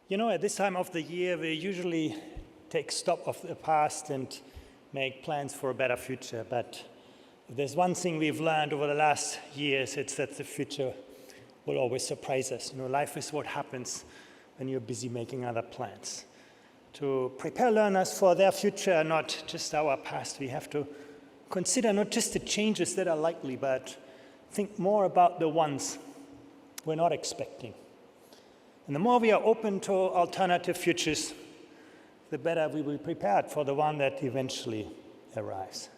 You know, at this time of the year, we usually take stock of the past and make plans for a better future. But if there's one thing we've learned over the last years, it's that the future will always surprise us. You know, life is what happens when you're busy making other plans. To prepare learners for their future, not just our past, we have to consider not just the changes that are likely, but think more about the ones we're not expecting. And the more we are open to alternative futures, the better we will be prepared for the one that eventually arrives.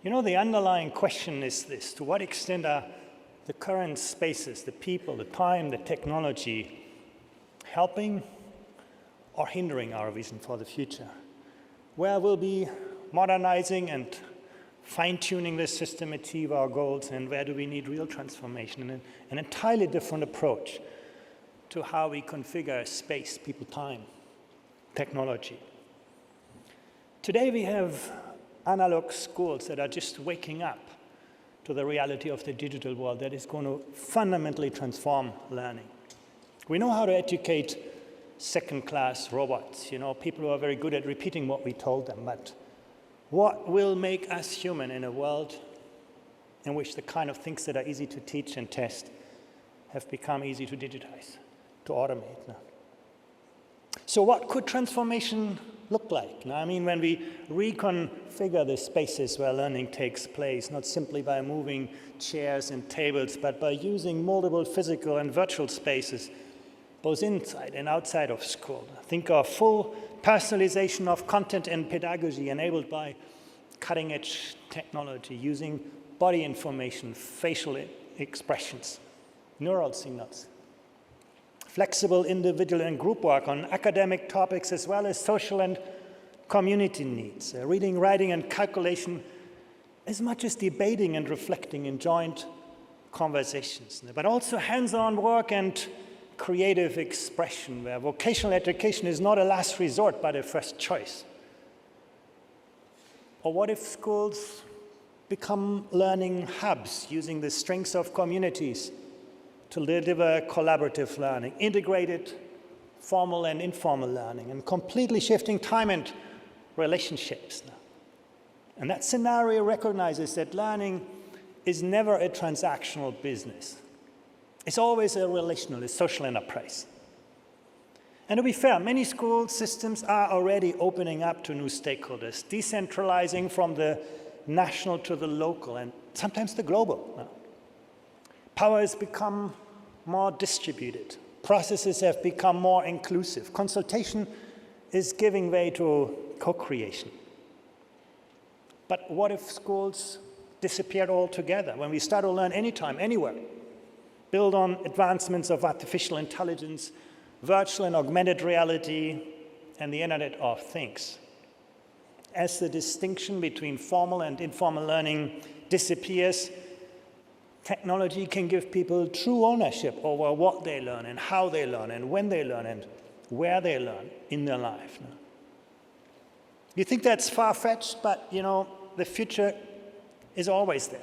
You know, the underlying question is this: to what extent are the current spaces, the people, the time, the technology, helping or hindering our vision for the future? Where will be modernizing and fine-tuning the system achieve our goals, and where do we need real transformation and an entirely different approach to how we configure space, people, time, technology? Today we have analog schools that are just waking up to the reality of the digital world that is going to fundamentally transform learning. We know how to educate second-class robots, you know, people who are very good at repeating what we told them, but what will make us human in a world in which the kind of things that are easy to teach and test have become easy to digitize, to automate now? So what could transformation look like? Now, I mean, when we reconfigure the spaces where learning takes place, not simply by moving chairs and tables, but by using multiple physical and virtual spaces, both inside and outside of school. Think of full personalization of content and pedagogy enabled by cutting-edge technology, using body information, facial expressions, neural signals. Flexible individual and group work on academic topics as well as social and community needs. Reading, writing, and calculation as much as debating and reflecting in joint conversations. But also hands-on work and creative expression, where vocational education is not a last resort, but a first choice. Or what if schools become learning hubs, using the strengths of communities to deliver collaborative learning, integrated formal and informal learning, and completely shifting time and relationships now. And that scenario recognizes that learning is never a transactional business. It's always a relational, a social enterprise. And to be fair, many school systems are already opening up to new stakeholders, decentralizing from the national to the local and sometimes the global. Power has become more distributed. Processes have become more inclusive. Consultation is giving way to co-creation. But what if schools disappeared altogether? When we start to learn anytime, anywhere, build on advancements of artificial intelligence, virtual and augmented reality, and the Internet of Things. As the distinction between formal and informal learning disappears, technology can give people true ownership over what they learn and how they learn and when they learn and where they learn in their life. You think that's far-fetched, but you know, the future is always there.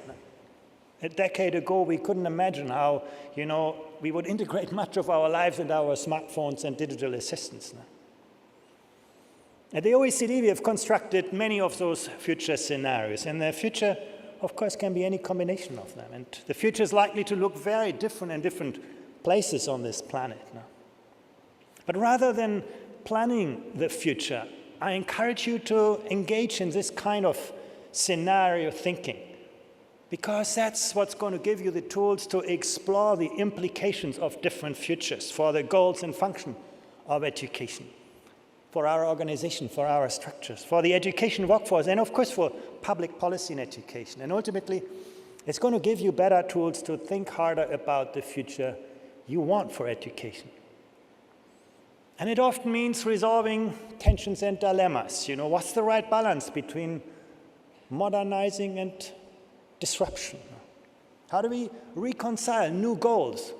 A decade ago, we couldn't imagine how, you know, we would integrate much of our lives into our smartphones and digital assistants. At the OECD, we have constructed many of those future scenarios, and the future, of course, can be any combination of them. And the future is likely to look very different in different places on this planet now. But rather than planning the future, I encourage you to engage in this kind of scenario thinking, because that's what's going to give you the tools to explore the implications of different futures for the goals and function of education, for our organization, for our structures, for the education workforce, and of course for public policy in education. And ultimately, it's going to give you better tools to think harder about the future you want for education. And it often means resolving tensions and dilemmas. You know, what's the right balance between modernizing and disruption? How do we reconcile new goals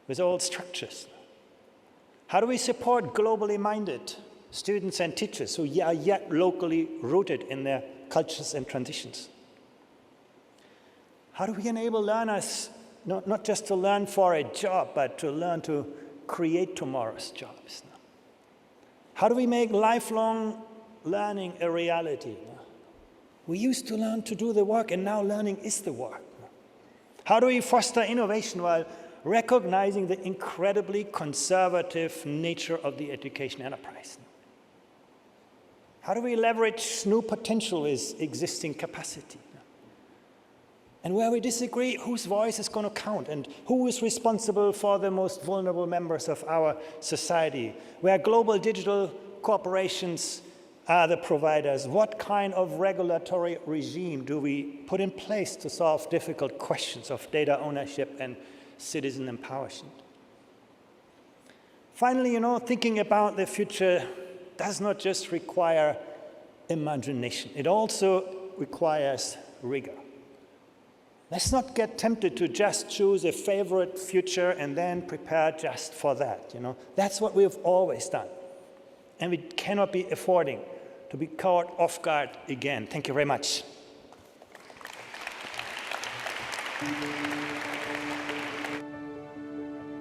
with old structures? How do we support globally minded students and teachers who are yet locally rooted in their cultures and transitions? How do we enable learners not just to learn for a job, but to learn to create tomorrow's jobs? How do we make lifelong learning a reality? We used to learn to do the work, and now learning is the work. How do we foster innovation while recognizing the incredibly conservative nature of the education enterprise? How do we leverage new potential with existing capacity? And where we disagree, whose voice is going to count, and who is responsible for the most vulnerable members of our society? Where global digital corporations are the providers, what kind of regulatory regime do we put in place to solve difficult questions of data ownership and citizen empowerment? Finally, thinking about the future does not just require imagination. It also requires rigor. Let's not get tempted to just choose a favorite future and then prepare just for that. That's what we've always done. And we cannot be affording to be caught off guard again. Thank you very much.